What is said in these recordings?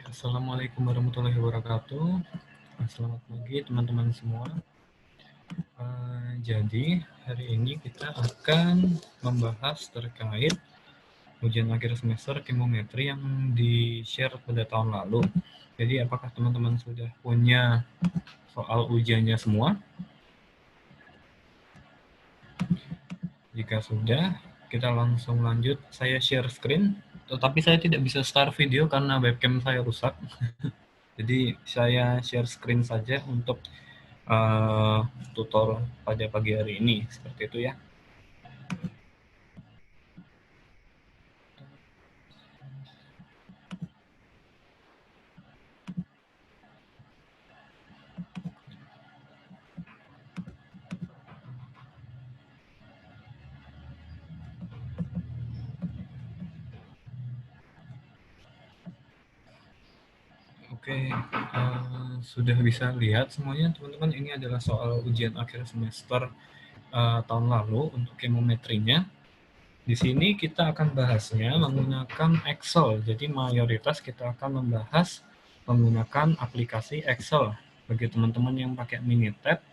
Assalamualaikum warahmatullahi wabarakatuh. Selamat pagi teman-teman semua. Jadi hari ini kita akan membahas terkait ujian akhir semester kemometri yang di-share pada tahun lalu. Jadi apakah teman-teman sudah punya soal ujiannya semua? Jika sudah, kita langsung lanjut. Saya share screen, tetapi saya tidak bisa start video karena webcam saya rusak. Jadi saya share screen saja untuk tutor pada pagi hari ini, seperti itu ya. Oke, sudah bisa lihat semuanya teman-teman, ini adalah soal ujian akhir semester tahun lalu untuk kemometrinya. Di sini kita akan bahasnya menggunakan Excel, jadi mayoritas kita akan membahas menggunakan aplikasi Excel. Bagi teman-teman yang pakai Minitab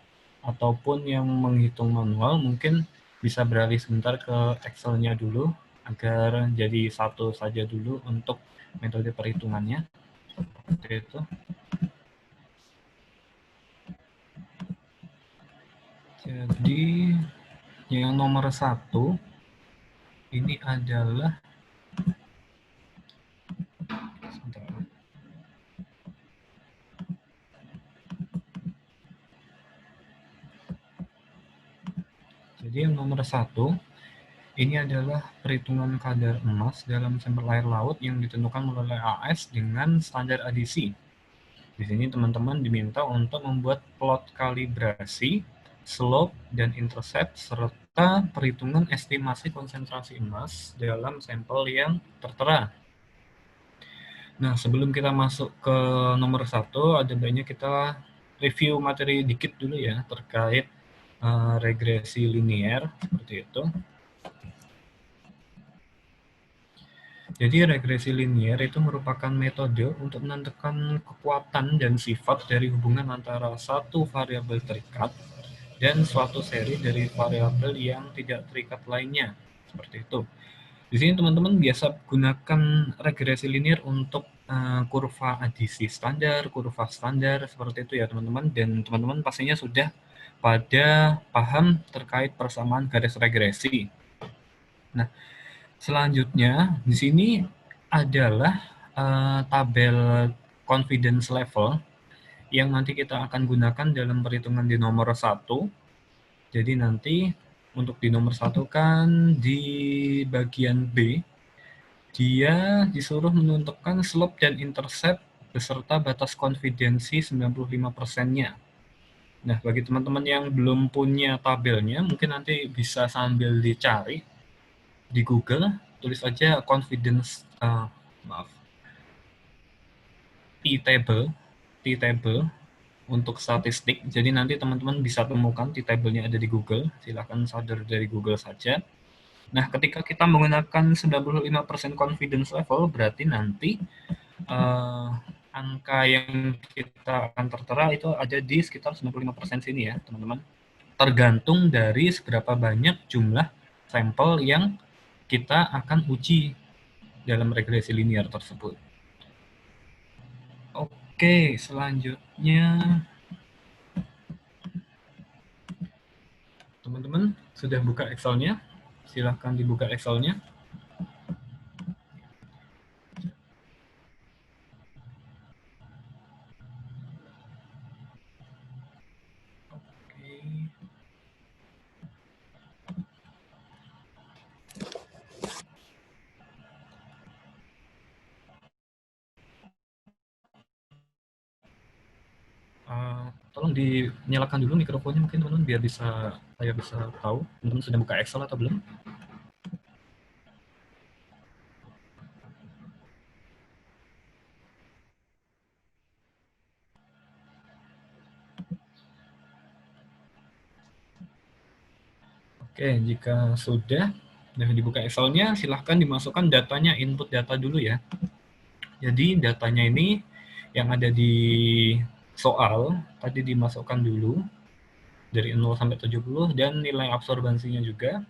ataupun yang menghitung manual, mungkin bisa beralih sebentar ke Excel-nya dulu, agar jadi satu saja dulu untuk metode perhitungannya. Seperti itu. Jadi yang nomor 1 ini adalah sebentar. Jadi yang nomor 1 ini adalah perhitungan kadar emas dalam sampel air laut yang ditentukan melalui AS dengan standar adisi. Di sini teman-teman diminta untuk membuat plot kalibrasi, slope, dan intercept, serta perhitungan estimasi konsentrasi emas dalam sampel yang tertera. Nah, sebelum kita masuk ke nomor 1, ada baiknya kita review materi dikit dulu ya, terkait regresi linier, seperti itu. Jadi regresi linier itu merupakan metode untuk menentukan kekuatan dan sifat dari hubungan antara satu variabel terikat dan suatu seri dari variabel yang tidak terikat lainnya. Seperti itu. Di sini teman-teman biasa gunakan regresi linier untuk kurva adisi standar, kurva standar, seperti itu ya teman-teman. Dan teman-teman pastinya sudah pada paham terkait persamaan garis regresi. Nah, selanjutnya di sini adalah tabel confidence level yang nanti kita akan gunakan dalam perhitungan di nomor 1. Jadi nanti untuk di nomor 1 kan di bagian B, dia disuruh menentukan slope dan intercept beserta batas konfidensi 95%-nya. Nah, bagi teman-teman yang belum punya tabelnya, mungkin nanti bisa sambil dicari di Google, tulis aja confidence, T-table untuk statistik. Jadi nanti teman-teman bisa temukan T-table-nya ada di Google. Silahkan saudara dari Google saja. Nah, ketika kita menggunakan 95% confidence level, berarti nanti angka yang kita akan tertera itu ada di sekitar 95% sini ya, teman-teman. Tergantung dari seberapa banyak jumlah sampel yang kita akan uji dalam regresi linear tersebut. Oke, selanjutnya teman-teman sudah buka Excel-nya? Silahkan dibuka Excel-nya. Tolong dinyalakan dulu mikrofonnya mungkin teman-teman biar saya bisa tahu teman-teman sudah buka Excel atau belum. Oke, jika sudah dibuka Excel-nya, silahkan dimasukkan datanya, input data dulu ya. Jadi datanya ini yang ada di soal tadi dimasukkan dulu dari 0 sampai 70 dan nilai absorbansinya juga.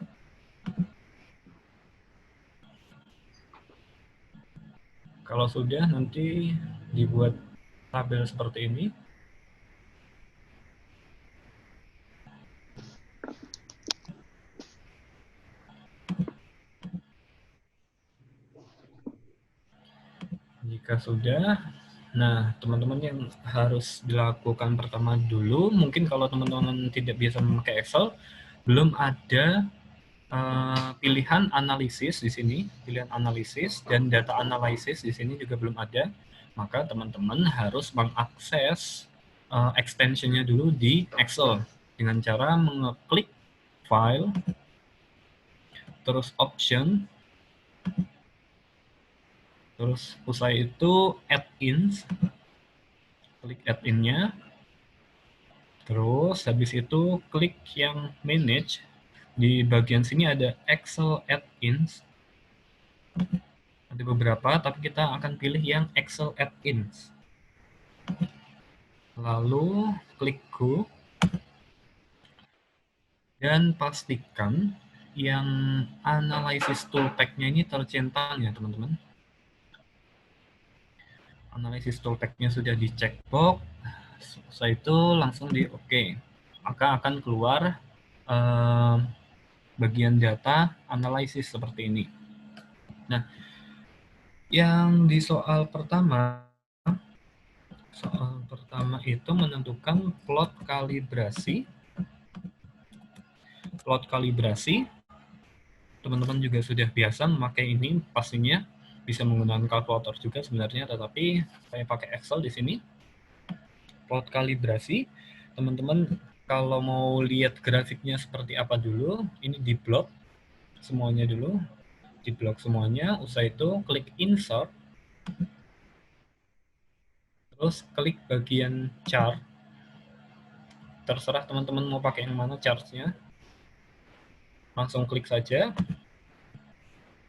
Kalau sudah nanti dibuat tabel seperti ini. Jika sudah, nah teman-teman yang harus dilakukan pertama dulu, mungkin kalau teman-teman tidak biasa memakai Excel, belum ada pilihan analisis di sini, pilihan analisis dan data analisis di sini juga belum ada, maka teman-teman harus mengakses extensionnya dulu di Excel dengan cara mengeklik file, terus option, terus usai itu add-ins, klik add-in-nya, terus habis itu klik yang manage, di bagian sini ada Excel add-ins, ada beberapa, tapi kita akan pilih yang Excel add-ins. Lalu klik Go, dan pastikan yang Analysis Toolpack-nya ini tercentang ya teman-teman. Analysis Toolpack-nya sudah di checkbox, setelah itu langsung di OK. Maka akan keluar bagian data analisis seperti ini. Nah, yang di soal pertama itu menentukan plot kalibrasi. Plot kalibrasi, teman-teman juga sudah biasa memakai ini, pastinya bisa menggunakan kalkulator juga sebenarnya, tetapi saya pakai Excel di sini. Plot kalibrasi, teman-teman kalau mau lihat grafiknya seperti apa dulu, ini di blok semuanya dulu, di blok semuanya, usai itu klik insert, terus klik bagian chart, terserah teman-teman mau pakai yang mana chartnya, langsung klik saja.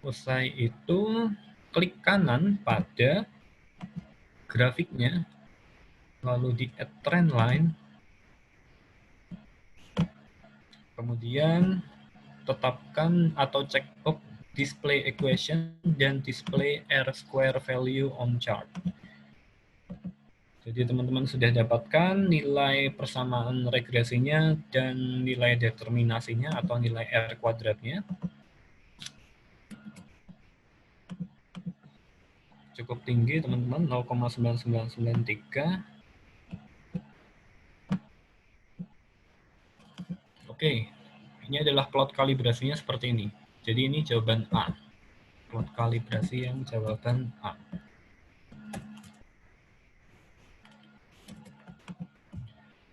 Usai itu klik kanan pada grafiknya, lalu di add trend line, kemudian tetapkan atau checkbox display equation dan display R-square value on chart. Jadi teman-teman sudah dapatkan nilai persamaan regresinya dan nilai determinasinya atau nilai R kuadratnya. Cukup tinggi teman-teman, 0,9993. Oke, ini adalah plot kalibrasinya seperti ini. Jadi ini jawaban A. Plot kalibrasi yang jawaban A.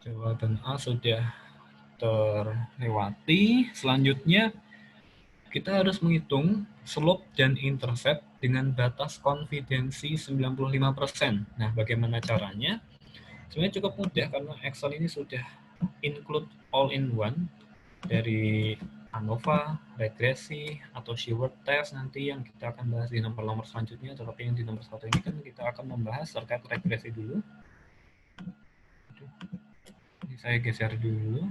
Jawaban A sudah terlewati. Selanjutnya kita harus menghitung slope dan intercept dengan batas konfidensi 95%. Nah, bagaimana caranya? Sebenarnya cukup mudah karena Excel ini sudah include all-in-one dari ANOVA, regresi, atau keyword test nanti yang kita akan bahas di nomor-nomor selanjutnya, tetapi yang di nomor 1 ini kan kita akan membahas terkait regresi dulu. Ini saya geser dulu.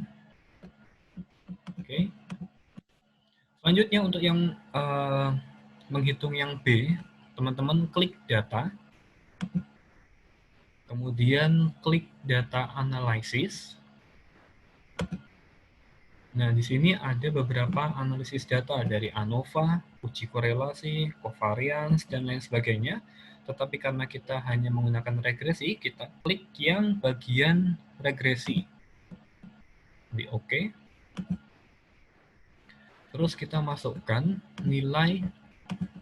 Oke. Selanjutnya untuk yang menghitung yang B, teman-teman klik data, kemudian klik data analysis. Nah, di sini ada beberapa analisis data dari ANOVA, uji korelasi, covariance, dan lain sebagainya. Tetapi karena kita hanya menggunakan regresi, kita klik yang bagian regresi. Di OK. Terus kita masukkan nilai,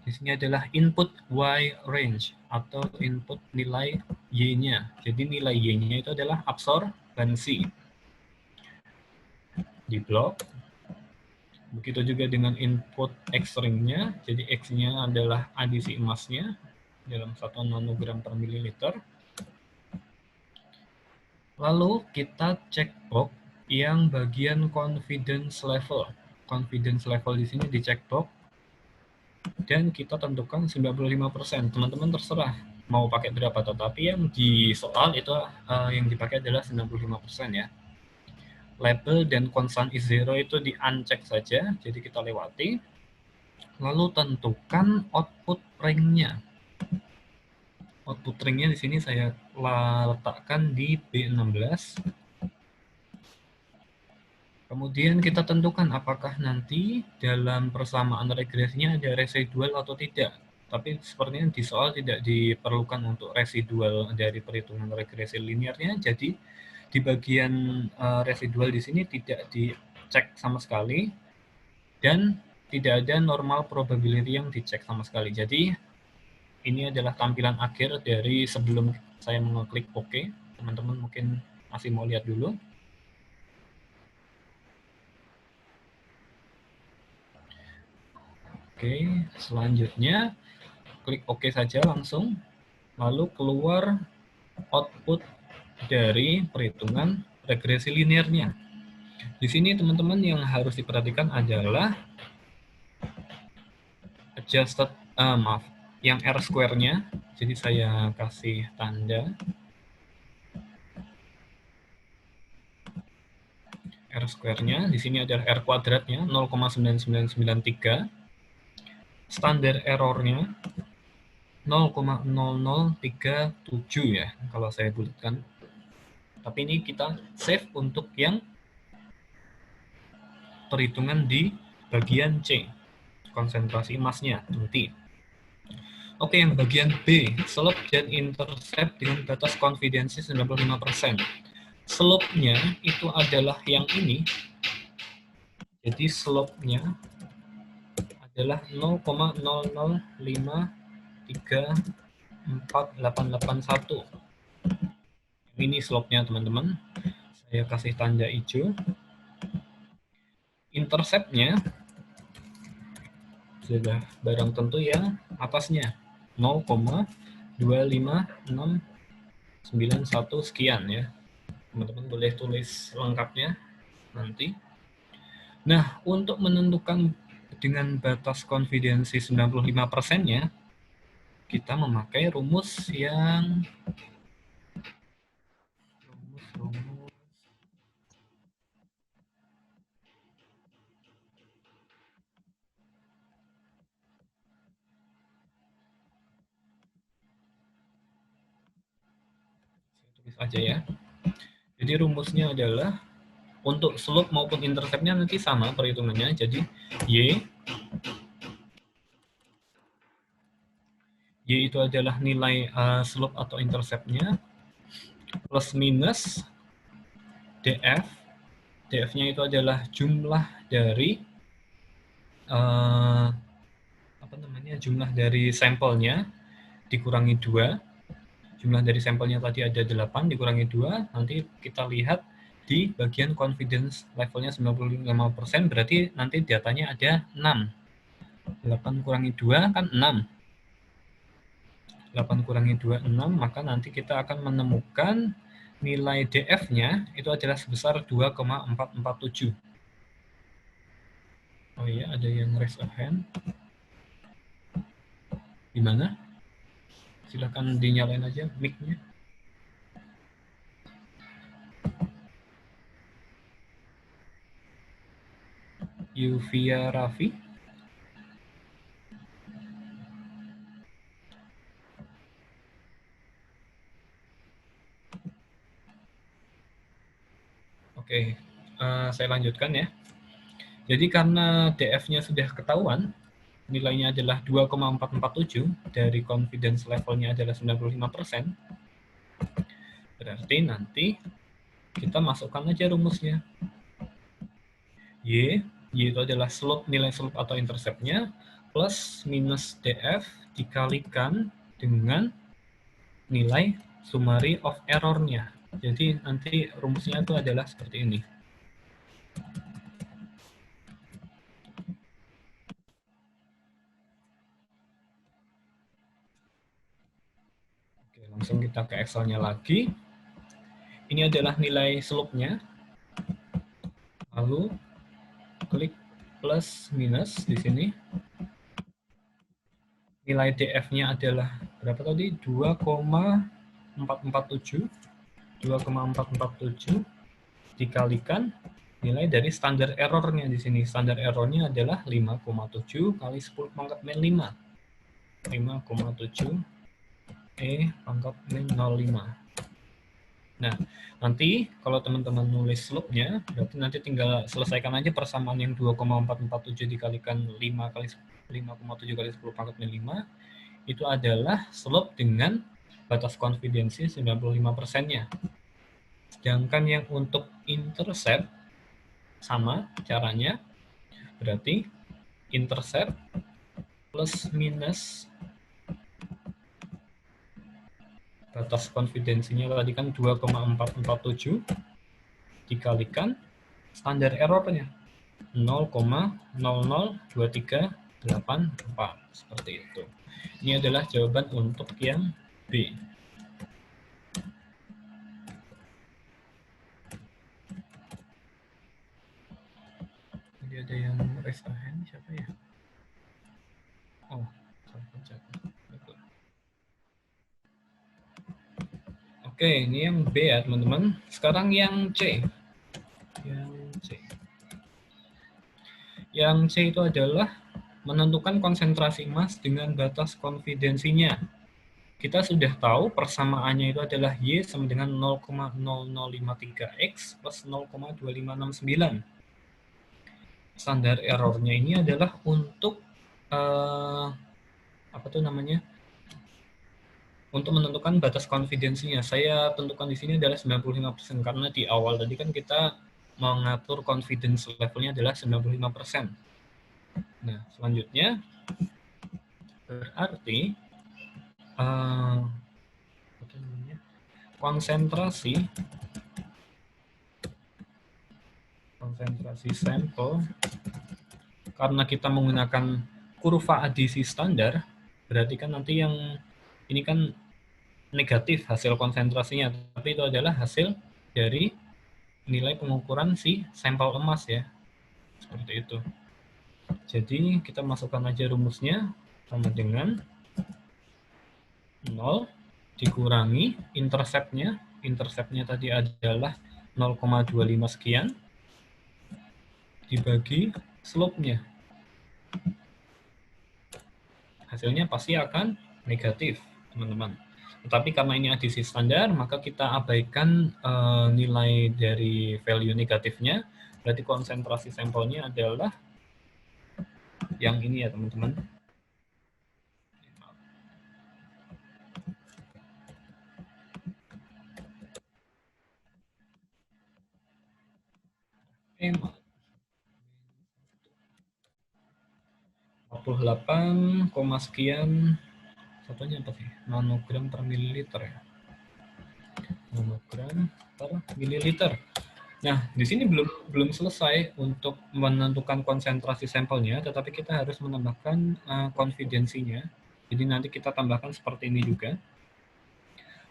di sini adalah input Y range atau input nilai Y-nya. Jadi nilai Y-nya itu adalah absorbansi. Di blok. Begitu juga dengan input X-ring-nya. Jadi X-nya adalah adisi emasnya dalam 1 nanogram per mililiter. Lalu kita checkbox yang bagian confidence level. Confidence level di sini di checkbox dan kita tentukan 95%. Teman-teman terserah mau pakai berapa, tetapi yang di soal itu yang dipakai adalah 95% ya. Label dan constant is zero itu di uncheck saja, jadi kita lewati. Lalu tentukan output ring-nya. Output ring-nya di sini saya letakkan di B16. Kemudian kita tentukan apakah nanti dalam persamaan regresinya ada residual atau tidak. Tapi sepertinya di soal tidak diperlukan untuk residual dari perhitungan regresi linearnya, jadi di bagian residual di sini tidak dicek sama sekali, dan tidak ada normal probability yang dicek sama sekali. Jadi ini adalah tampilan akhir dari sebelum saya mengeklik OK. Teman-teman mungkin masih mau lihat dulu. Oke, selanjutnya klik OK saja langsung, lalu keluar output dari perhitungan regresi linearnya. Di sini teman-teman yang harus diperhatikan adalah adjusted, yang R square-nya. Jadi saya kasih tanda R square-nya. Di sini adalah R kuadratnya 0,9993. Standar error-nya 0,0037 ya, kalau saya bulatkan. Tapi ini kita save untuk yang perhitungan di bagian C, konsentrasi emasnya nanti. Oke, yang bagian B, slope dan intercept dengan batas konfidensi 95%. Slope-nya itu adalah yang ini. Jadi slope-nya adalah 0,00534881. Ini slope-nya teman-teman. Saya kasih tanda hijau. Intercept-nya sudah barang tentu yang atasnya 0,25691 sekian ya. Teman-teman boleh tulis lengkapnya nanti. Nah, untuk menentukan dengan batas konfidensi 95%-nya, kita memakai rumus yang tulis aja ya. Jadi rumusnya adalah untuk slope maupun interceptnya nanti sama perhitungannya. Jadi Y itu adalah nilai slope atau interceptnya plus minus DF. DF-nya itu adalah jumlah dari jumlah dari sampelnya dikurangi 2. Jumlah dari sampelnya tadi ada 8 dikurangi 2, nanti kita lihat di bagian confidence levelnya 95%, berarti nanti datanya ada 6. 8 kurangi 2 kan 6. 8 kurangi 2, 6, maka nanti kita akan menemukan nilai DF-nya itu adalah sebesar 2,447. Oh iya, ada yang raise a hand. Di mana? Silakan dinyalain aja mic-nya. Yuvia Raffi. Oke, saya lanjutkan ya. Jadi karena DF-nya sudah ketahuan, nilainya adalah 2,447, dari confidence levelnya adalah 95%, berarti nanti kita masukkan aja rumusnya. Y itu adalah slope, nilai slope atau interceptnya, plus minus DF dikalikan dengan nilai summary of error-nya. Jadi nanti rumusnya itu adalah seperti ini. Oke, langsung kita ke Excel-nya lagi. Ini adalah nilai slope-nya. Lalu klik plus minus di sini. Nilai DF-nya adalah berapa tadi? 2,447 dikalikan nilai dari standar errornya di sini. Standar errornya adalah 5,7 kali 10 pangkat min 5. 5,7 pangkat min 05. Nah, nanti kalau teman-teman nulis slope-nya, berarti nanti tinggal selesaikan aja persamaan yang 2,447 dikalikan 5,7 kali 10 pangkat min 5, itu adalah slope dengan batas konfidensi 95%-nya. Sedangkan yang untuk intercept, sama caranya, berarti intercept plus minus batas konfidensinya tadi kan 2,447 dikalikan standar errornya 0,002384 seperti itu. Ini adalah jawaban untuk yang B. Jadi ada yang raise a hand, siapa ya? Oh, saya pencet. Oke, ini yang B ya teman-teman. Sekarang yang C. Yang C itu adalah menentukan konsentrasi emas dengan batas konfidensinya. Kita sudah tahu persamaannya itu adalah Y sama dengan 0,0053X plus 0,2569. Standar errornya ini adalah untuk untuk menentukan batas konfidensinya. Saya tentukan di sini adalah 95% karena di awal tadi kan kita mengatur confidence levelnya adalah 95%. Nah, selanjutnya berarti konsentrasi sampel, karena kita menggunakan kurva adisi standar, berarti kan nanti yang ini kan negatif hasil konsentrasinya, tapi itu adalah hasil dari nilai pengukuran si sampel emas ya, seperti itu. Jadi kita masukkan aja rumusnya sama dengan 0 dikurangi interceptnya tadi adalah 0,25 sekian dibagi slope-nya. Hasilnya pasti akan negatif, teman-teman. Tetapi karena ini adisi standar, maka kita abaikan nilai dari value negatifnya, berarti konsentrasi sampelnya adalah yang ini ya, teman-teman. Emang 48, sekian, satunya apa sih? Nanogram per mililiter ya. Nanogram per mililiter. Nah, di sini belum selesai untuk menentukan konsentrasi sampelnya, tetapi kita harus menambahkan konfidensinya. Jadi nanti kita tambahkan seperti ini juga.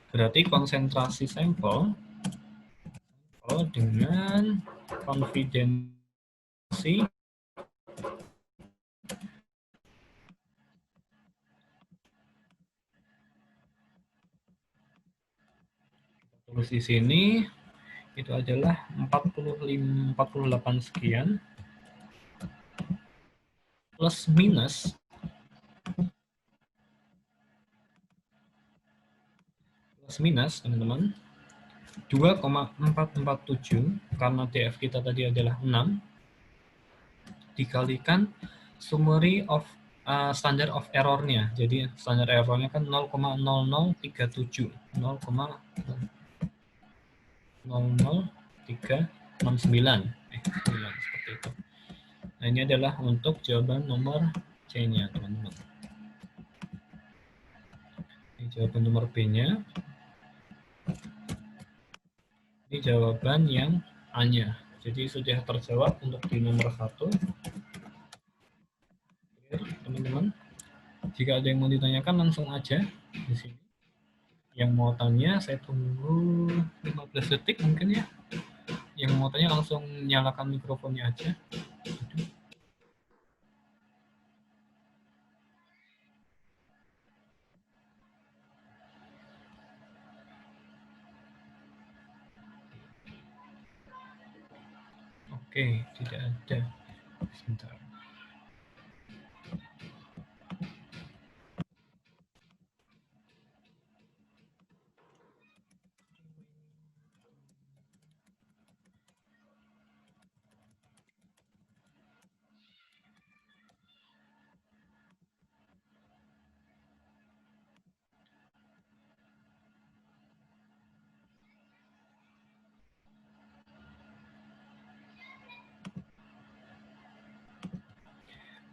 Berarti konsentrasi sampel dengan konfidensi tulis di sini itu adalah 48 sekian plus minus teman-teman 2,447 karena TF kita tadi adalah 6 dikalikan summary of standard of error-nya. Jadi standar error-nya kan 0,0037 0,00369 seperti itu. Nah, ini adalah untuk jawaban nomor C-nya, teman-teman. Ini jawaban nomor B-nya. Ini jawaban yang A-nya. Jadi sudah terjawab untuk di nomor 1. Teman-teman, jika ada yang mau ditanyakan langsung aja di sini. Yang mau tanya saya tunggu 15 detik mungkin ya. Yang mau tanya langsung nyalakan mikrofonnya aja. Oke, tidak ada. Sebentar.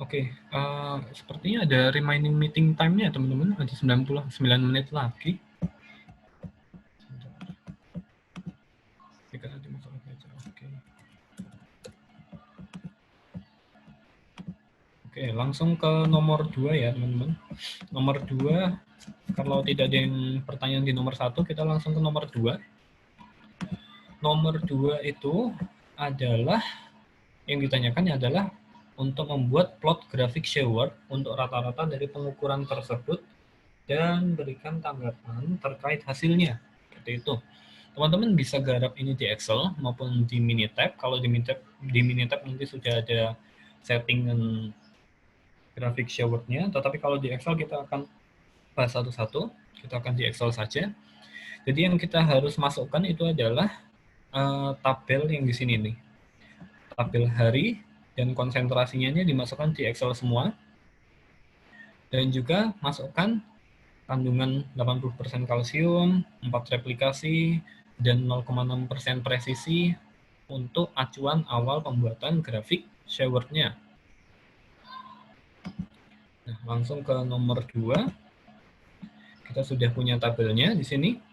Oke, sepertinya ada remaining meeting time-nya teman-teman, ada 99 menit lagi. Jika nanti masalah baca, oke. Oke, langsung ke nomor 2 ya teman-teman. Nomor 2, kalau tidak ada yang pertanyaan di nomor 1, kita langsung ke nomor 2. Nomor 2 itu adalah, yang ditanyakan adalah untuk membuat plot grafik Sheward untuk rata-rata dari pengukuran tersebut dan berikan tanggapan terkait hasilnya. Seperti itu. Teman-teman bisa garap ini di Excel maupun di Minitab. Kalau di Minitab nanti sudah ada settingan grafik Sheward-nya, tetapi kalau di Excel kita akan bahas satu-satu. Kita akan di Excel saja. Jadi yang kita harus masukkan itu adalah tabel yang di sini nih. Tabel hari dan konsentrasinya ini dimasukkan di Excel semua. Dan juga masukkan kandungan 80% kalsium, 4 replikasi, dan 0,6% presisi untuk acuan awal pembuatan grafik Sheward-nya. Nah, langsung ke nomor 2. Kita sudah punya tabelnya di sini.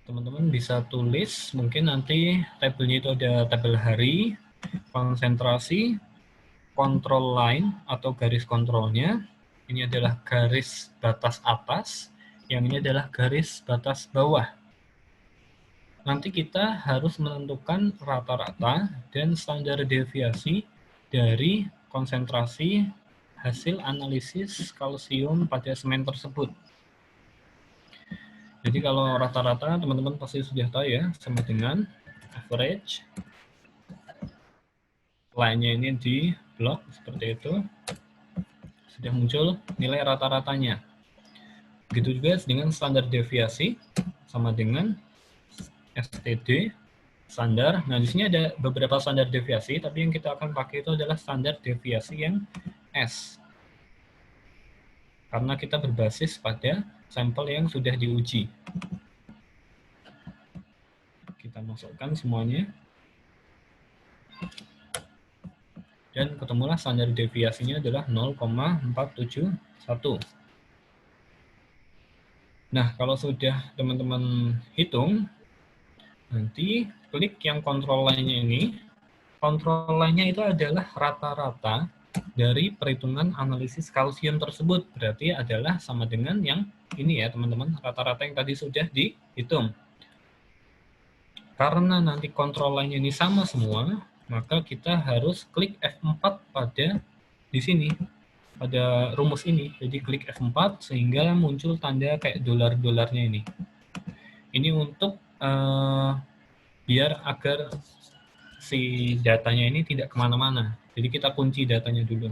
Teman-teman bisa tulis, mungkin nanti tabelnya itu ada tabel hari, konsentrasi, kontrol line atau garis kontrolnya. Ini adalah garis batas atas, yang ini adalah garis batas bawah. Nanti kita harus menentukan rata-rata dan standar deviasi dari konsentrasi hasil analisis kalsium pada semen tersebut. Jadi kalau rata-rata teman-teman pasti sudah tahu ya, sama dengan average. Line-nya ini di blok seperti itu. Sudah muncul nilai rata-ratanya. Begitu juga dengan standar deviasi, sama dengan STD, standar. Nah, di sini ada beberapa standar deviasi, tapi yang kita akan pakai itu adalah standar deviasi yang S. Karena kita berbasis pada sampel yang sudah diuji. Kita masukkan semuanya. Dan ketemulah standar deviasinya adalah 0,471. Nah, kalau sudah teman-teman hitung, nanti klik yang kontrol line-nya ini. Kontrol line-nya itu adalah rata-rata dari perhitungan analisis kalsium tersebut. Berarti adalah sama dengan yang ini ya teman-teman, rata-rata yang tadi sudah dihitung. Karena nanti kontrol line-nya ini sama semua, maka kita harus klik F4 pada di sini, pada rumus ini. Jadi klik F4 sehingga muncul tanda kayak dolar-dolarnya ini. Ini untuk biar agar si datanya ini tidak kemana-mana. Jadi kita kunci datanya dulu.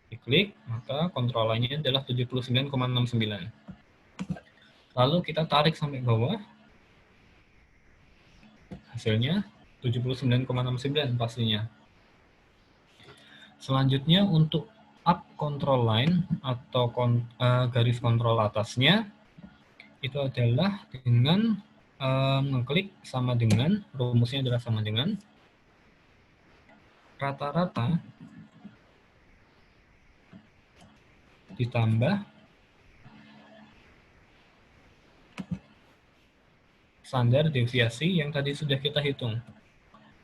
Diklik, maka kontrolnya adalah 79,69. Lalu kita tarik sampai bawah. Hasilnya 79,69 pastinya. Selanjutnya untuk up control line atau garis kontrol atasnya, itu adalah dengan mengklik sama dengan, rumusnya adalah sama dengan rata-rata ditambah standar deviasi yang tadi sudah kita hitung.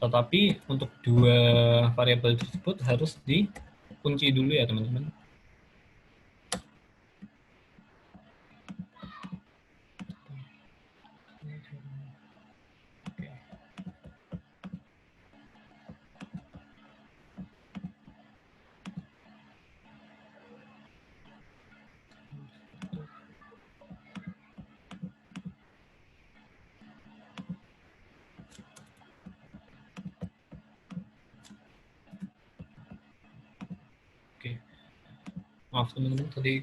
Tetapi untuk dua variabel tersebut harus dikunci dulu ya teman-teman. Maaf teman-teman, tadi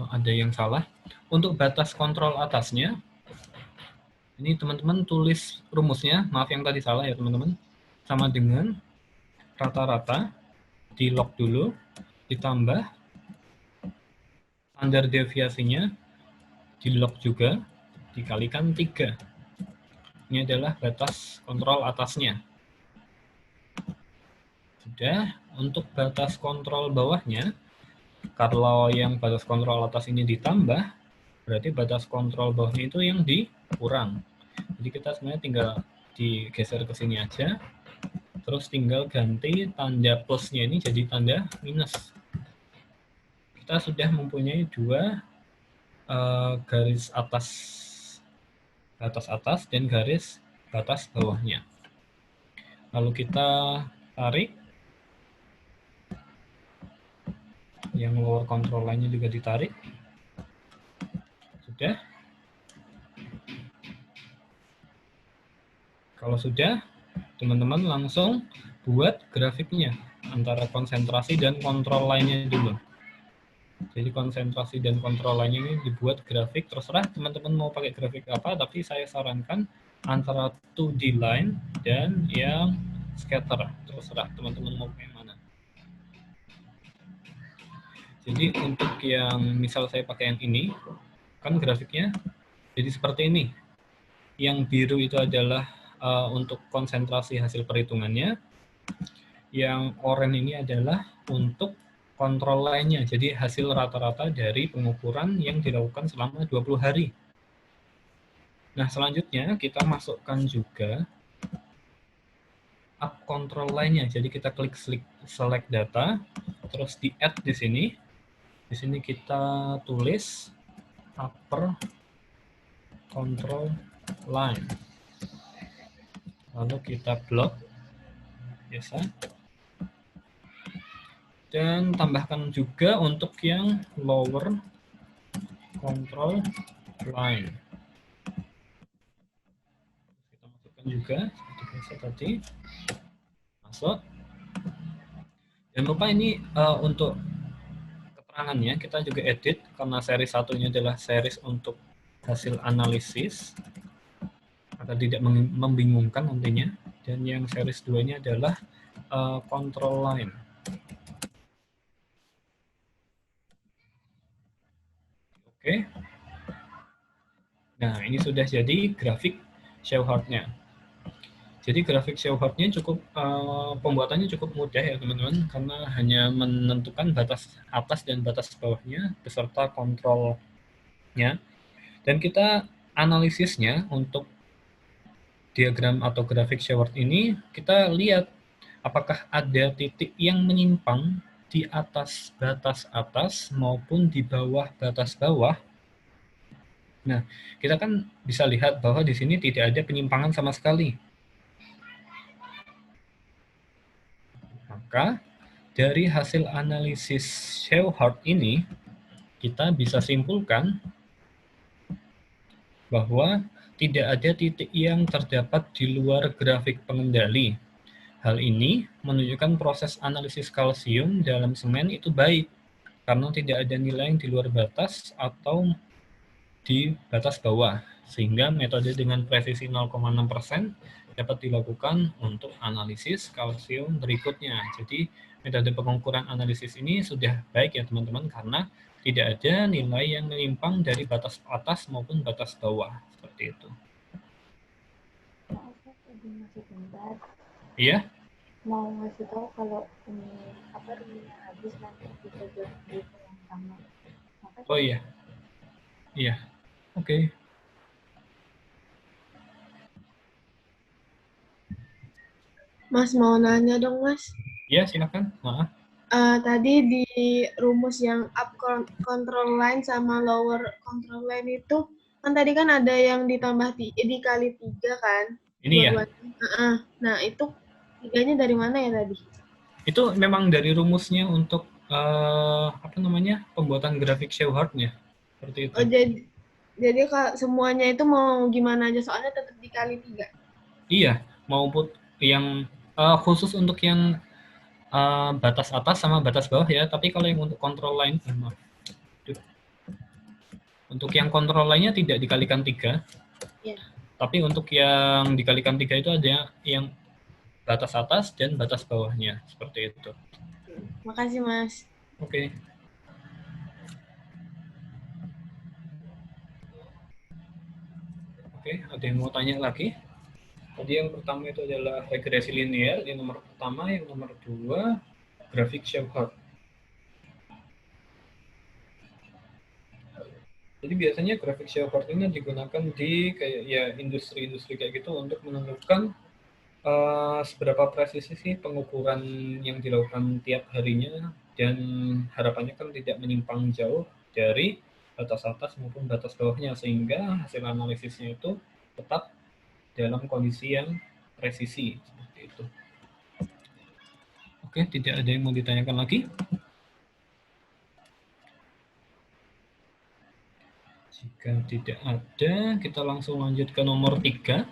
ada yang salah. Untuk batas kontrol atasnya, ini teman-teman tulis rumusnya, maaf yang tadi salah ya teman-teman, sama dengan rata-rata, di log dulu, ditambah standar deviasinya, di log juga, dikalikan 3. Ini adalah batas kontrol atasnya. Sudah, untuk batas kontrol bawahnya, kalau yang batas kontrol atas ini ditambah, berarti batas kontrol bawahnya itu yang dikurang. Jadi kita sebenarnya tinggal digeser ke sini aja, terus tinggal ganti tanda plusnya ini jadi tanda minus. Kita sudah mempunyai dua garis batas atas dan garis batas bawahnya. Lalu kita tarik, yang lower control line-nya juga ditarik. Sudah. Kalau sudah, teman-teman langsung buat grafiknya antara konsentrasi dan kontrol line-nya dulu. Jadi konsentrasi dan kontrol line ini dibuat grafik, terserah teman-teman mau pakai grafik apa, tapi saya sarankan antara 2D line dan yang scatter, terserah teman-teman mau pakai mana. Jadi untuk yang misal saya pakai yang ini, kan grafiknya jadi seperti ini. Yang biru itu adalah untuk konsentrasi hasil perhitungannya. Yang oranye ini adalah untuk kontrol lainnya. Jadi hasil rata-rata dari pengukuran yang dilakukan selama 20 hari. Nah, selanjutnya kita masukkan juga up control lainnya. Jadi kita klik select data, terus di add di sini. Di sini kita tulis upper control line. Lalu kita blok biasa. Dan tambahkan juga untuk yang lower control line. Kita masukkan juga seperti biasa tadi. Masuk. Jangan lupa ini untuk keterangannya kita juga edit karena seri satunya adalah series untuk hasil analisis agar tidak membingungkan nantinya, dan yang series 2-nya adalah control line. Oke. Nah, ini sudah jadi grafik Shewhart-nya. Jadi grafik Shewhart-nya cukup pembuatannya cukup mudah ya teman-teman, karena hanya menentukan batas atas dan batas bawahnya beserta kontrolnya. Dan kita analisisnya untuk diagram atau grafik Shewhart ini, kita lihat apakah ada titik yang menyimpang di atas batas atas maupun di bawah batas bawah. Nah, kita kan bisa lihat bahwa di sini tidak ada penyimpangan sama sekali. Maka dari hasil analisis Shewhart ini, kita bisa simpulkan bahwa tidak ada titik yang terdapat di luar grafik pengendali. Hal ini menunjukkan proses analisis kalsium dalam semen itu baik, karena tidak ada nilai yang di luar batas atau di batas bawah, sehingga metode dengan presisi 0,6% dapat dilakukan untuk analisis kalsium berikutnya. Jadi metode pengukuran analisis ini sudah baik ya teman-teman, karena tidak ada nilai yang menyimpang dari batas atas maupun batas bawah, seperti itu. Iya? Mau ngasih tahu kalau ini rumusnya habis nanti bisa jadi yang sama. Oh iya. Iya. Oke. Mas mau nanya dong, Mas. Iya, silakan. Maaf. Tadi di rumus yang up control line sama lower control line itu, kan tadi kan ada yang ditambah dikali 3 kan? Ini ya? Nah, itu 3-nya dari mana ya tadi? Itu memang dari rumusnya untuk pembuatan grafik Shewhart-nya. Seperti itu. Oh, jadi kalau semuanya itu mau gimana aja, soalnya tetap dikali 3. Iya, maupun yang khusus untuk yang batas atas sama batas bawah ya, tapi kalau yang untuk control line, untuk yang control line-nya tidak dikalikan 3, Ya. tapi untuk yang dikalikan 3 itu ada yang batas atas dan batas bawahnya, seperti itu. Makasih, Mas. Oke. Oke, ada yang mau tanya lagi? Tadi yang pertama itu adalah regresi linear, yang nomor pertama, yang nomor 2 grafik Shepard. Jadi biasanya grafik Shepard ini digunakan di kayak ya industri-industri kayak gitu untuk menentukan seberapa presisi sih pengukuran yang dilakukan tiap harinya, dan harapannya kan tidak menyimpang jauh dari batas atas maupun batas bawahnya, sehingga hasil analisisnya itu tetap dalam kondisi yang presisi, seperti itu. Oke, tidak ada yang mau ditanyakan lagi? Jika tidak ada, kita langsung lanjut ke nomor 3.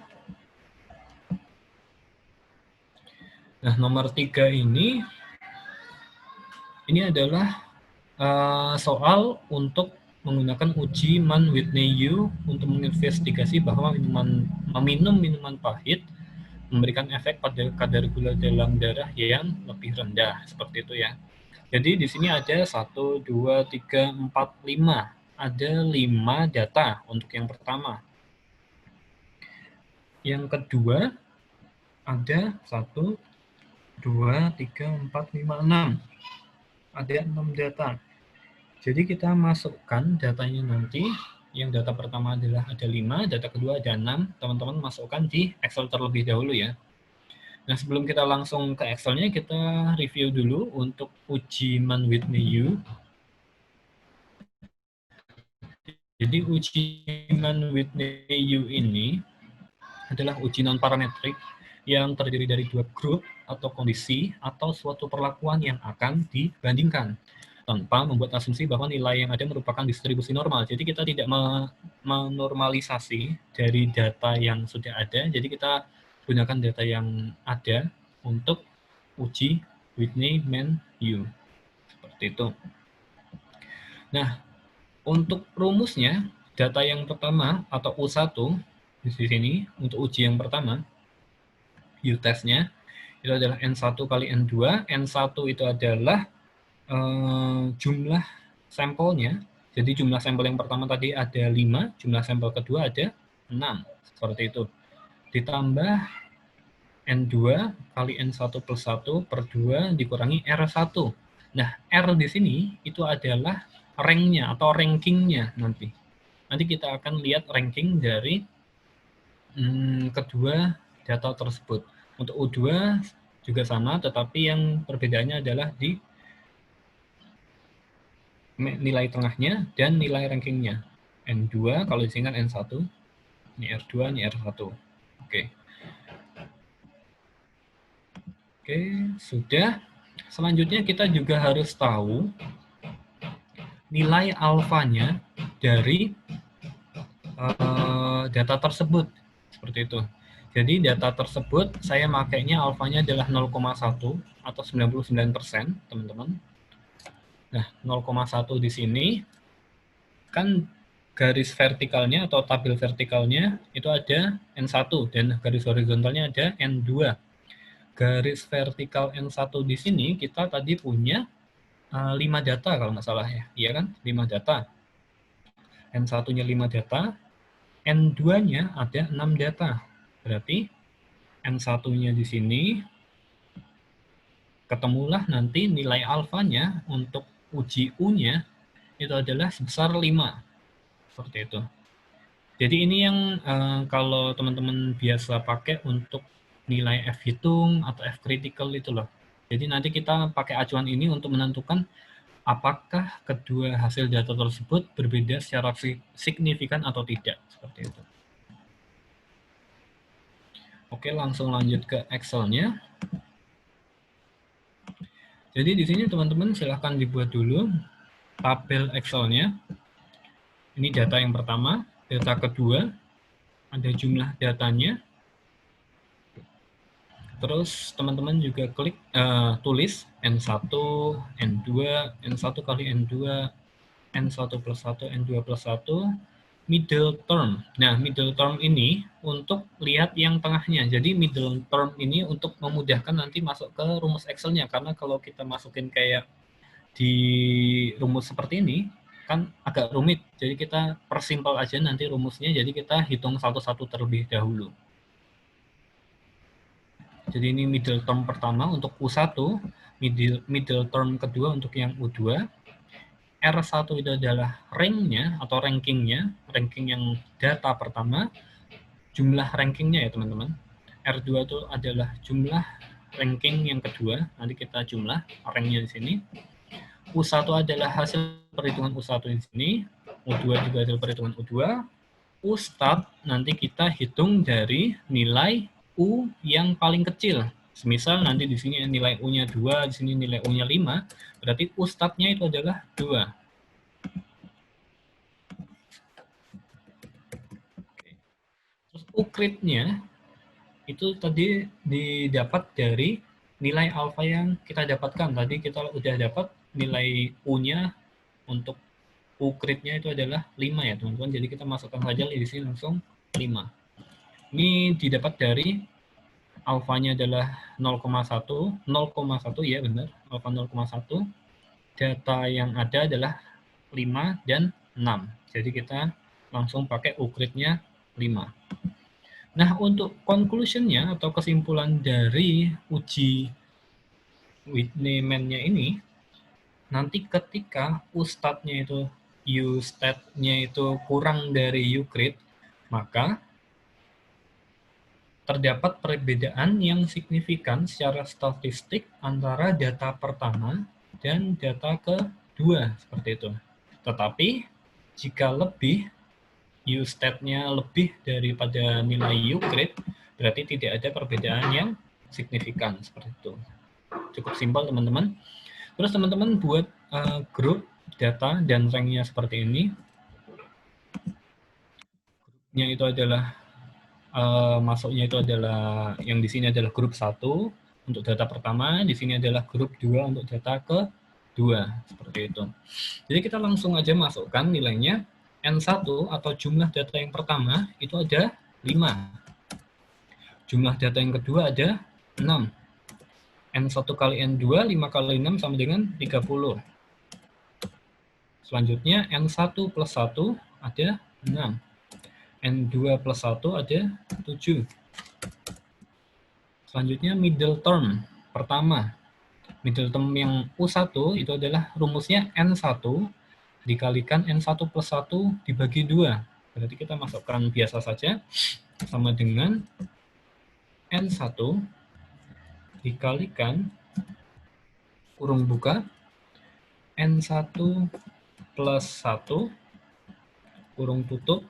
Nah, nomor 3 ini adalah soal untuk menggunakan uji Mann-Whitney-U untuk menginvestigasi bahwa meminum minuman pahit memberikan efek pada kadar gula dalam darah yang lebih rendah, seperti itu ya. Jadi di sini ada 1, 2, 3, 4, 5. Ada 5 data untuk yang pertama. Yang kedua ada 1, 2, 3, 4, 5, 6. Ada 6 data. Jadi kita masukkan datanya nanti. Yang data pertama adalah ada 5, data kedua ada 6. Teman-teman masukkan di Excel terlebih dahulu ya. Nah, sebelum kita langsung ke Excel-nya, kita review dulu untuk uji Mann-Whitney-U. Jadi uji Mann-Whitney-U ini adalah uji non-parametrik yang terdiri dari 2 grup atau kondisi atau suatu perlakuan yang akan dibandingkan tanpa membuat asumsi bahwa nilai yang ada merupakan distribusi normal. Jadi kita tidak menormalisasi dari data yang sudah ada, jadi kita gunakan data yang ada untuk uji Whitney-Mann-U. Seperti itu. Nah, untuk rumusnya, data yang pertama atau U1 di sini untuk uji yang pertama, U-testnya itu adalah N1 kali N2. N1 itu adalah jumlah sampelnya. Jadi jumlah sampel yang pertama tadi ada 5, jumlah sampel kedua ada 6. Seperti itu. Ditambah N2 kali N1 plus 1 per 2 dikurangi R1. Nah, R di sini itu adalah rank-nya atau rankingnya nanti. Nanti kita akan lihat ranking dari kedua data tersebut. Untuk U2 juga sama, tetapi yang perbedaannya adalah di nilai tengahnya dan nilai rankingnya. N2 kalau disingkat N1, ini R2, ini R1. Oke. Oke, sudah. Selanjutnya kita juga harus tahu nilai alfanya dari data tersebut. Seperti itu. Jadi data tersebut saya makainya alfanya adalah 0,1 atau 99%, teman-teman. Nah, 0,1 di sini kan garis vertikalnya atau tabel vertikalnya itu ada N1 dan garis horizontalnya ada N2. Garis vertikal N1 di sini kita tadi punya 5 data kalau nggak salah ya. Iya kan? 5 data. N1-nya 5 data, N2-nya ada 6 data. Berarti N1-nya di sini ketemulah nanti nilai alfanya untuk uji U-nya itu adalah sebesar 5. Seperti itu. Jadi ini yang kalau teman-teman biasa pakai untuk nilai F hitung atau F critical itu loh. Jadi nanti kita pakai acuan ini untuk menentukan apakah kedua hasil data tersebut berbeda secara signifikan atau tidak. Seperti itu. Oke, langsung lanjut ke Excel-nya. Jadi di sini teman-teman silahkan dibuat dulu tabel Excel-nya. Ini data yang pertama, data kedua, ada jumlah datanya. Terus teman-teman juga klik tulis N1, N2, N1 kali N2, N1 plus 1, N2 plus 1, middle term. Nah, middle term ini untuk lihat yang tengahnya. Jadi middle term ini untuk memudahkan nanti masuk ke rumus Excel-nya. Karena kalau kita masukin kayak di rumus seperti ini, kan agak rumit. Jadi kita persimpel aja nanti rumusnya. Jadi kita hitung satu-satu terlebih dahulu. Jadi ini middle term pertama untuk U1, middle term kedua untuk yang U2, R1 itu adalah rank-nya atau rankingnya, ranking yang data pertama, jumlah rankingnya ya teman-teman. R2 itu adalah jumlah ranking yang kedua, nanti kita jumlah ranknya di sini. U1 adalah hasil perhitungan U1 di sini, U2 juga hasil perhitungan U2. U start nanti kita hitung dari nilai U yang paling kecil. Semisal nanti di sini nilai U-nya 2, di sini nilai U-nya 5, berarti U start-nya itu adalah 2. Terus ukritnya itu tadi didapat dari nilai alfa yang kita dapatkan. Tadi kita udah dapat nilai U-nya untuk ukritnya itu adalah 5 ya teman-teman. Jadi kita masukkan saja di sini langsung 5. Ini didapat dari alfanya adalah 0,1, 0,1 ya benar, alfa 0,1. Data yang ada adalah 5 dan 6. Jadi kita langsung pakai ukritnya 5. Nah, untuk conclusion-nya atau kesimpulan dari uji Whitney-Mann-nya ini, nanti ketika U-stat-nya itu kurang dari Euclid, maka terdapat perbedaan yang signifikan secara statistik antara data pertama dan data kedua, seperti itu. Tetapi, jika lebih U-stat-nya lebih daripada nilai Euclid, berarti tidak ada perbedaan yang signifikan seperti itu. Cukup simpel teman-teman. Terus teman-teman buat grup data dan rank-nya seperti ini. Grupnya itu adalah masuknya itu adalah yang di sini adalah grup 1 untuk data pertama, di sini adalah grup 2 untuk data kedua, seperti itu. Jadi kita langsung aja masukkan nilainya. N1 atau jumlah data yang pertama itu ada 5. Jumlah data yang kedua ada 6. N1 kali N2, 5 kali 6 sama dengan 30. Selanjutnya N1 plus 1 ada 6. N2 plus 1 ada 7. Selanjutnya middle term pertama. Middle term yang U1 itu adalah rumusnya N1 dikalikan N1 plus 1 dibagi 2. Berarti kita masukkan biasa saja, sama dengan N1 dikalikan kurung buka N1 plus 1 kurung tutup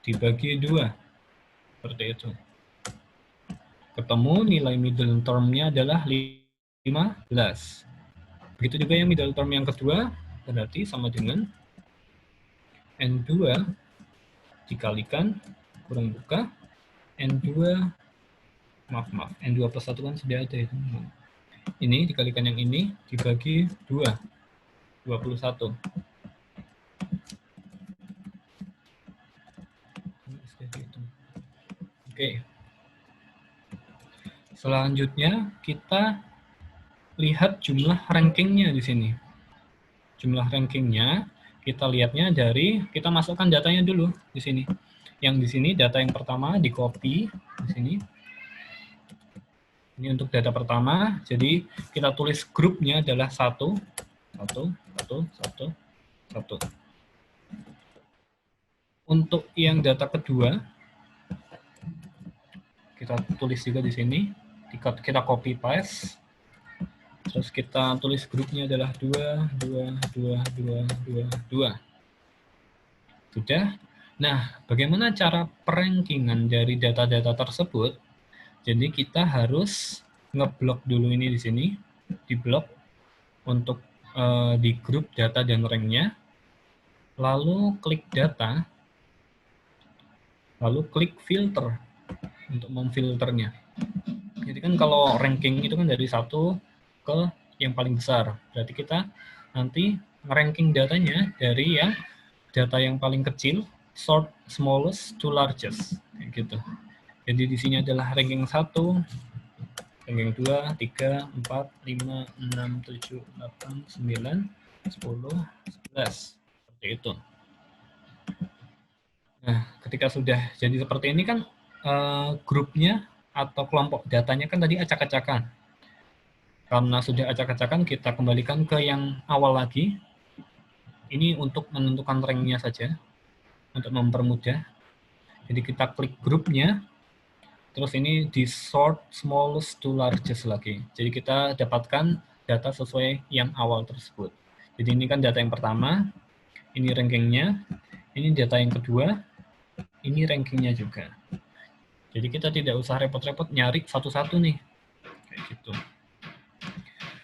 dibagi 2. Seperti itu. Ketemu nilai middle term-nya adalah 15. Begitu juga yang middle term yang kedua, berarti sama dengan N2 dikalikan kurung buka N2 N2 plus 1 kan sudah ada itu. Ini dikalikan yang ini dibagi 2, 21. Oke. Selanjutnya kita lihat jumlah rankingnya di sini. Jumlah rankingnya kita lihatnya dari, kita masukkan datanya dulu di sini. Yang di sini data yang pertama di copy di sini. Ini untuk data pertama, jadi kita tulis grupnya adalah 1, 1, 1, 1, 1. Untuk yang data kedua, kita tulis juga di sini, kita copy paste, terus kita tulis grupnya adalah 2, 2, 2, 2, 2, 2. Sudah? Nah, bagaimana cara perankingan dari data-data tersebut? Jadi kita harus ngeblok dulu ini di sini, di blok untuk di grup data dan rank-nya, lalu klik data, lalu klik filter untuk memfilternya. Jadi kan kalau ranking itu kan dari satu ke yang paling besar. Berarti kita nanti ranking datanya dari yang data yang paling kecil, sort smallest to largest, kayak gitu. Jadi di sini adalah ranking 1, ranking 2, 3, 4, 5, 6, 7, 8, 9, 10, 11. Seperti itu. Nah, ketika sudah jadi seperti ini kan grupnya atau kelompok datanya kan tadi acak-acakan. Karena sudah acak-acakan, kita kembalikan ke yang awal lagi. Ini untuk menentukan ranknya saja, untuk mempermudah. Jadi kita klik grupnya, terus ini di sort smallest to largest lagi. Jadi kita dapatkan data sesuai yang awal tersebut. Jadi ini kan data yang pertama, ini rankingnya, ini data yang kedua, ini rankingnya juga. Jadi kita tidak usah repot-repot nyari satu-satu nih, kayak gitu.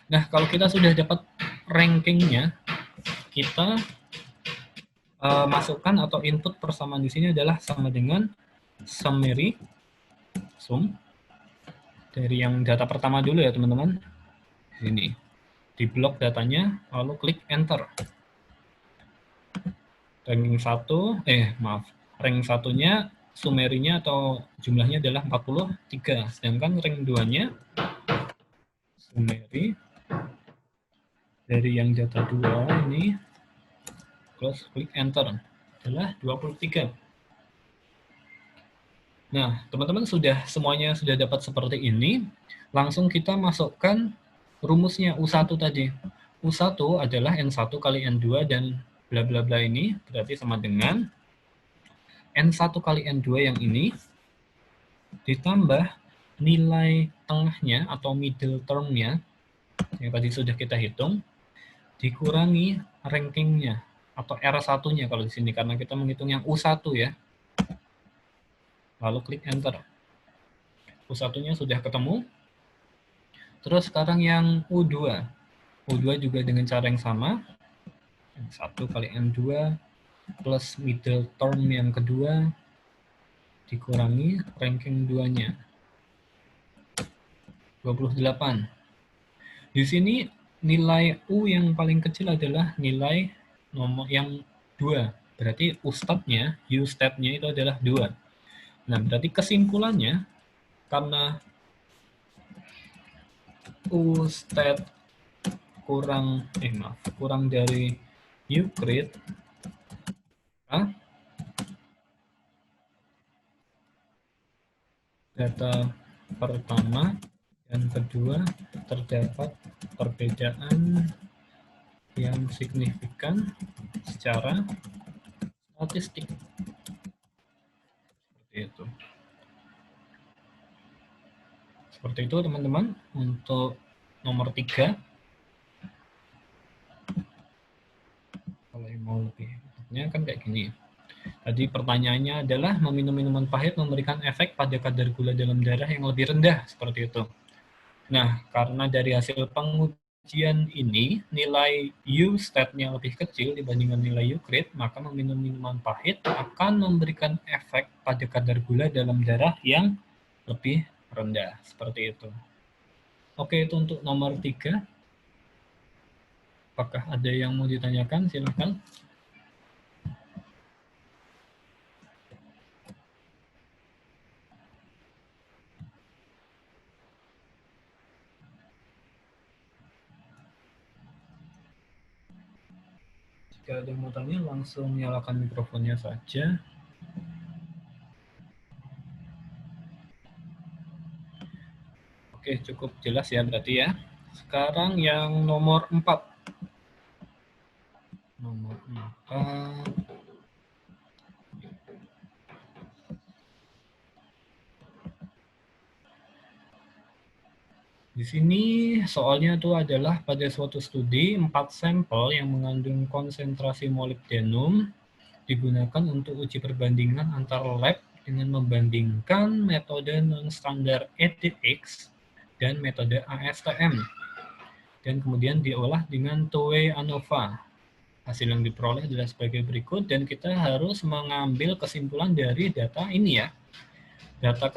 Nah, kalau kita sudah dapat rankingnya, kita masukkan atau input persamaan di sini adalah sama dengan summary, sum, dari yang data pertama dulu ya teman-teman. Ini, di blok datanya, lalu klik enter. Ranking 1, rank satunya, summary-nya atau jumlahnya adalah 43, sedangkan rank 2-nya, summary, dari yang data 2 ini, close, klik enter, adalah 23. Nah, teman-teman semuanya sudah dapat seperti ini, langsung kita masukkan rumusnya U1 tadi. U1 adalah N1 kali N2 dan bla bla bla ini, berarti sama dengan N1 kali N2 yang ini, ditambah nilai tengahnya atau middle term-nya, yang tadi sudah kita hitung, dikurangi rankingnya atau R1-nya kalau di sini karena kita menghitung yang U1 ya. Lalu klik enter. U1-nya sudah ketemu. Terus sekarang yang U2. U2 juga dengan cara yang sama. N1 kali N2 plus middle term yang kedua dikurangi ranking 2-nya. 28. Di sini nilai U yang paling kecil adalah nilai nomor yang 2. Berarti U-stat-nya itu adalah 2. Nah, berarti kesimpulannya, karena U-stat kurang dari Euclid, data pertama dan kedua terdapat perbedaan yang signifikan secara statistik. Seperti itu teman-teman untuk nomor 3. Kalau yang mau lebih tepatnya kan kayak gini. Tadi pertanyaannya adalah meminum minuman pahit memberikan efek pada kadar gula dalam darah yang lebih rendah, seperti itu. Nah, karena dari hasil pengujian ini, nilai U-stat-nya lebih kecil dibandingkan nilai Euclid, maka meminum minuman pahit akan memberikan efek pada kadar gula dalam darah yang lebih rendah, seperti itu. Oke, itu untuk nomor 3. Apakah ada yang mau ditanyakan? Silakan. Jika ada yang mau tanya, langsung nyalakan mikrofonnya saja. Oke, cukup jelas ya berarti ya. Sekarang yang nomor 4. Nomor 4. Di sini soalnya itu adalah pada suatu studi 4 sampel yang mengandung konsentrasi molybdenum digunakan untuk uji perbandingan antar lab dengan membandingkan metode non-standar EDX dan metode ASTM. Dan kemudian diolah dengan two-way ANOVA. Hasil yang diperoleh adalah sebagai berikut dan kita harus mengambil kesimpulan dari data ini ya. data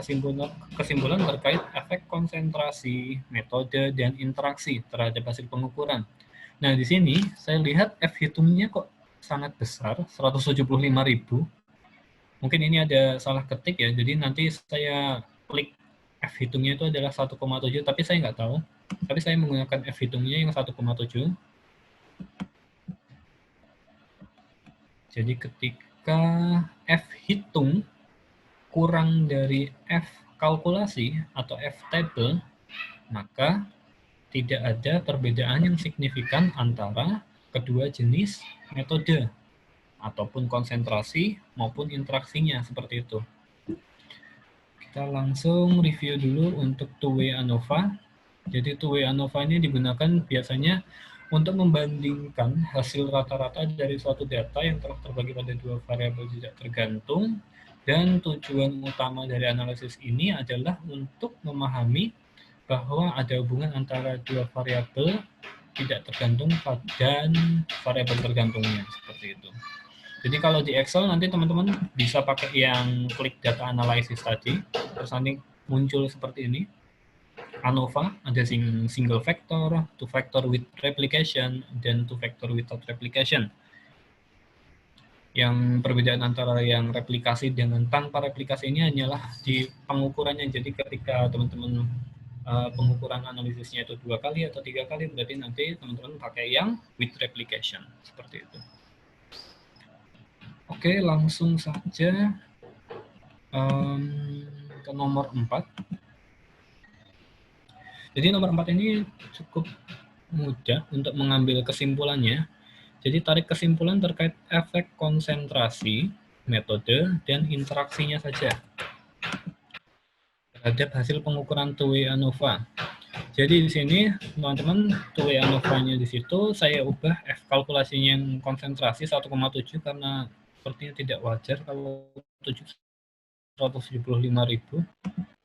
kesimpulan terkait efek konsentrasi, metode, dan interaksi terhadap hasil pengukuran. Nah, di sini saya lihat F hitungnya kok sangat besar, 175.000. Mungkin ini ada salah ketik ya, jadi nanti saya klik F hitungnya itu adalah 1,7, tapi saya nggak tahu. Tapi saya menggunakan F hitungnya yang 1,7. Jadi ketika F hitung kurang dari F kalkulasi atau F table, maka tidak ada perbedaan yang signifikan antara kedua jenis metode ataupun konsentrasi maupun interaksinya, seperti itu. Kita langsung review dulu untuk two-way ANOVA. Jadi two-way ANOVA ini digunakan biasanya untuk membandingkan hasil rata-rata dari suatu data yang telah terbagi pada dua variabel tidak tergantung, dan tujuan utama dari analisis ini adalah untuk memahami bahwa ada hubungan antara dua variabel tidak tergantung dan variabel tergantungnya, seperti itu. Jadi kalau di Excel nanti teman-teman bisa pakai yang klik data analysis tadi, terus nanti muncul seperti ini. ANOVA ada single factor, two factor with replication, dan two factor without replication. Yang perbedaan antara yang replikasi dengan tanpa replikasi ini hanyalah di pengukurannya. Jadi ketika teman-teman pengukuran analisisnya itu 2 kali atau 3 kali, berarti nanti teman-teman pakai yang with replication, seperti itu. Oke, langsung saja ke nomor 4. Jadi nomor 4 ini cukup mudah untuk mengambil kesimpulannya. Jadi tarik kesimpulan terkait efek konsentrasi, metode, dan interaksinya saja terhadap hasil pengukuran two-way ANOVA. Jadi di sini teman-teman two-way ANOVA-nya di situ saya ubah F kalkulasinya yang konsentrasi 1,7 karena sepertinya tidak wajar kalau 175.000.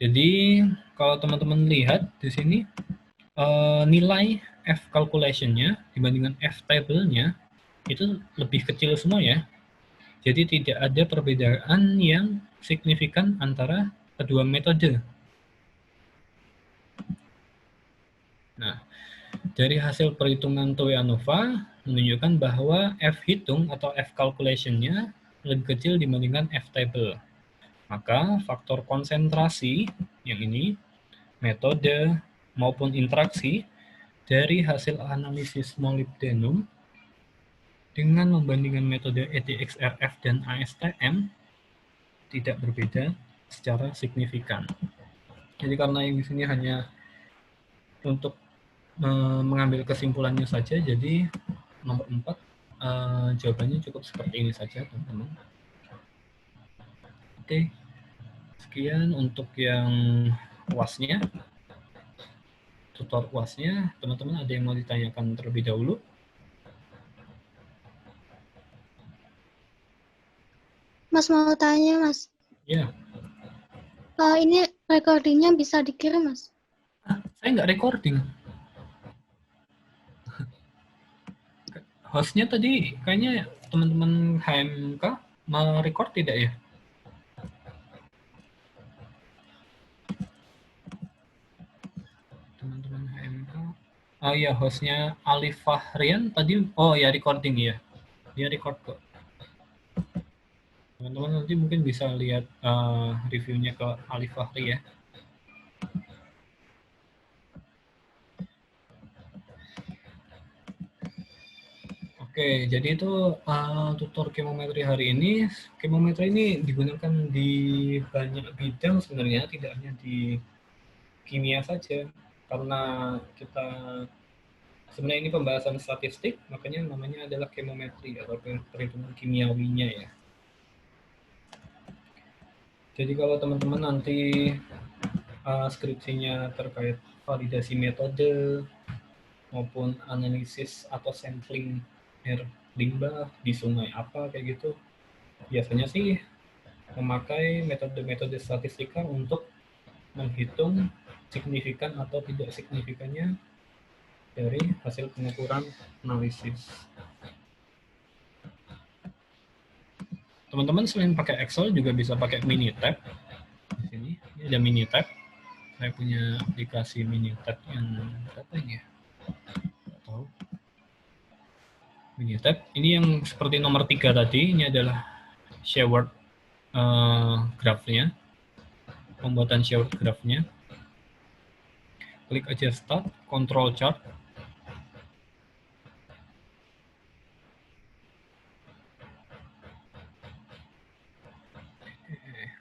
Jadi kalau teman-teman lihat di sini nilai F calculation-nya dibandingkan F table-nya itu lebih kecil semua ya. Jadi tidak ada perbedaan yang signifikan antara kedua metode. Nah, dari hasil perhitungan two-way ANOVA menunjukkan bahwa F hitung atau F calculation-nya lebih kecil dibandingkan F table. Maka faktor konsentrasi yang ini, metode maupun interaksi dari hasil analisis molybdenum dengan membandingkan metode EDXRF dan ASTM tidak berbeda secara signifikan. Jadi karena yang di sini hanya untuk mengambil kesimpulannya saja, jadi nomor 4 jawabannya cukup seperti ini saja, teman-teman. Oke, sekian untuk yang UAS-nya. Tutor UAS-nya, teman-teman ada yang mau ditanyakan terlebih dahulu? Mas mau tanya, Mas. Ya. Ini recordingnya bisa dikirim, Mas? Saya nggak recording. Hostnya tadi kayaknya teman-teman HMK merecord tidak ya? Teman-teman HMK. Oh iya, hostnya Alif Fahrian tadi. Oh ya, recording ya. Dia record kok. Teman-teman nanti mungkin bisa lihat reviewnya ke Alif Fahri ya. Oke, jadi itu tutor kemometri hari ini. Kemometri ini digunakan di banyak bidang sebenarnya, tidak hanya di kimia saja. Karena kita sebenarnya ini pembahasan statistik, makanya namanya adalah kemometri atau perhitungan kimiawinya ya. Jadi kalau teman-teman nanti skripsinya terkait validasi metode maupun analisis atau sampling air limbah di sungai apa kayak gitu, biasanya sih memakai metode-metode statistika untuk menghitung signifikan atau tidak signifikannya dari hasil pengukuran analisis. Teman-teman selain pakai Excel juga bisa pakai Minitab di sini. Ini ada Minitab. Saya punya aplikasi Minitab yang berapa ini ya? Nggak tahu. Minitab. Ini yang seperti nomor 3 tadi. Ini adalah shared graph-nya. Pembuatan shared graph-nya. Klik aja Start, Control Chart.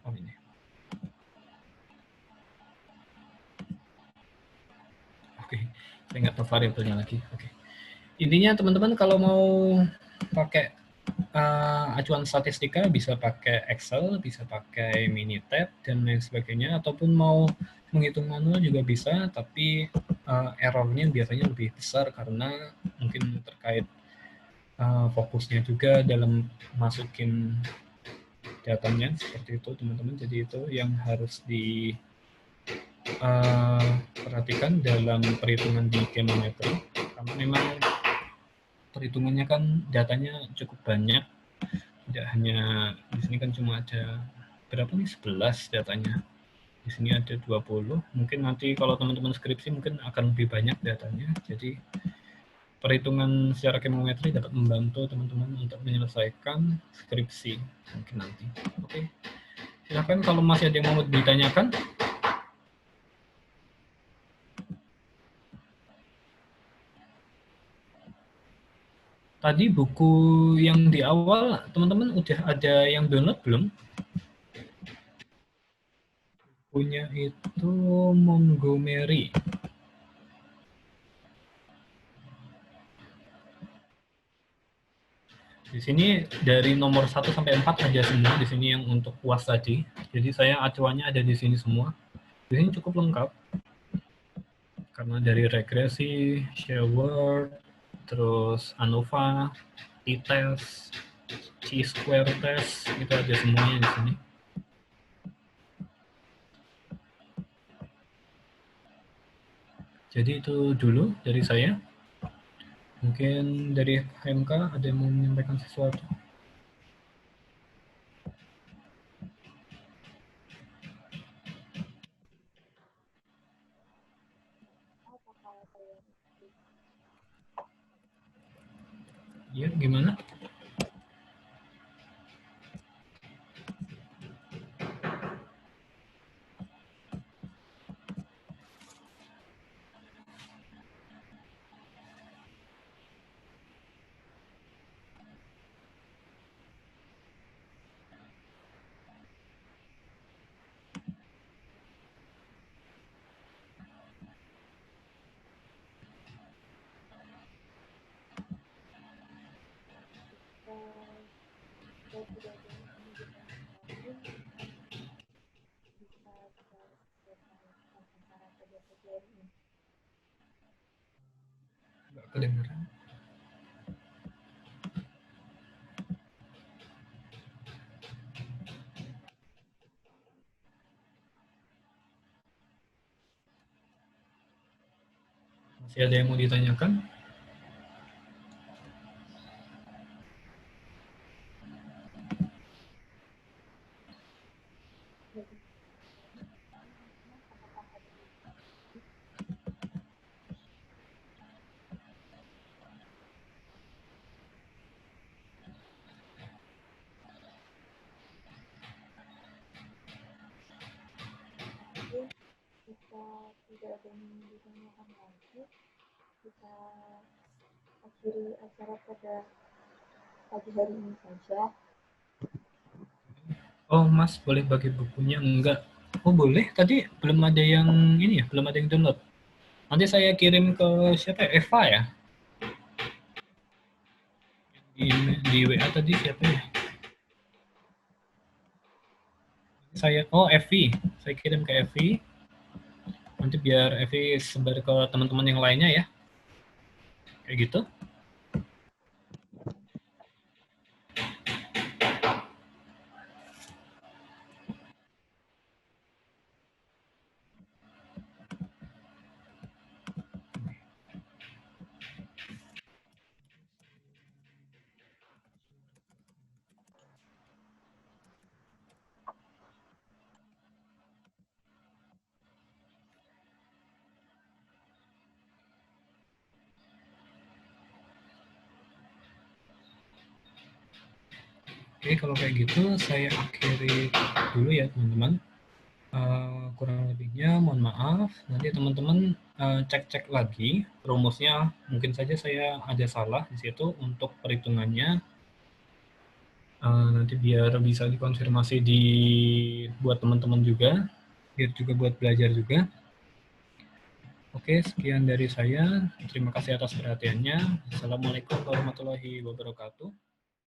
Oh ini. Oke, saya nggak tahu variabelnya lagi. Oke. Intinya teman-teman kalau mau pakai acuan statistika bisa pakai Excel, bisa pakai Minitab dan lain sebagainya, ataupun mau menghitung manual juga bisa, tapi errornya biasanya lebih besar karena mungkin terkait fokusnya juga dalam masukin datanya seperti itu teman-teman. Jadi itu yang harus diperhatikan dalam perhitungan di chemometry karena memang perhitungannya kan datanya cukup banyak, tidak hanya di sini kan cuma ada berapa nih 11 datanya, di sini ada 20, mungkin nanti kalau teman-teman skripsi mungkin akan lebih banyak datanya. Jadi perhitungan secara chemometry dapat membantu teman-teman untuk menyelesaikan skripsi mungkin nanti. Oke, silakan kalau masih ada yang mau ditanyakan. Tadi buku yang di awal teman-teman udah ada yang download belum? Punya itu Montgomery. Di sini dari nomor 1 sampai 4 ada semua di sini yang untuk UAS tadi. Jadi saya acuannya ada di sini semua. Di sini cukup lengkap. Karena dari regresi, Sheward, terus ANOVA, t-test, chi-square test, itu ada semuanya di sini. Jadi itu dulu dari saya. Mungkin dari HMK ada yang mau menyampaikan sesuatu? Ya, gimana? Nggak kedengeran. Masih ada yang mau ditanyakan? Jika tidak ada yang ditanyakan lagi, kita akhiri acara pada pagi hari ini saja. Oh, Mas, boleh bagi bukunya? Enggak. Oh, boleh. Tadi belum ada yang ini ya, belum ada yang download. Nanti saya kirim ke siapa ya? Eva ya? Di WA tadi siapa ya? Oh, Evi. Saya kirim ke Evi. Nanti biar Evi sebar ke teman-teman yang lainnya ya. Kayak gitu. Oke, kalau kayak gitu saya akhiri dulu ya teman-teman. Kurang lebihnya mohon maaf. Nanti teman-teman cek-cek lagi rumusnya. Mungkin saja saya ada salah di situ untuk perhitungannya. Nanti biar bisa dikonfirmasi buat teman-teman juga, biar juga buat belajar juga. Oke, sekian dari saya. Terima kasih atas perhatiannya. Assalamualaikum warahmatullahi wabarakatuh.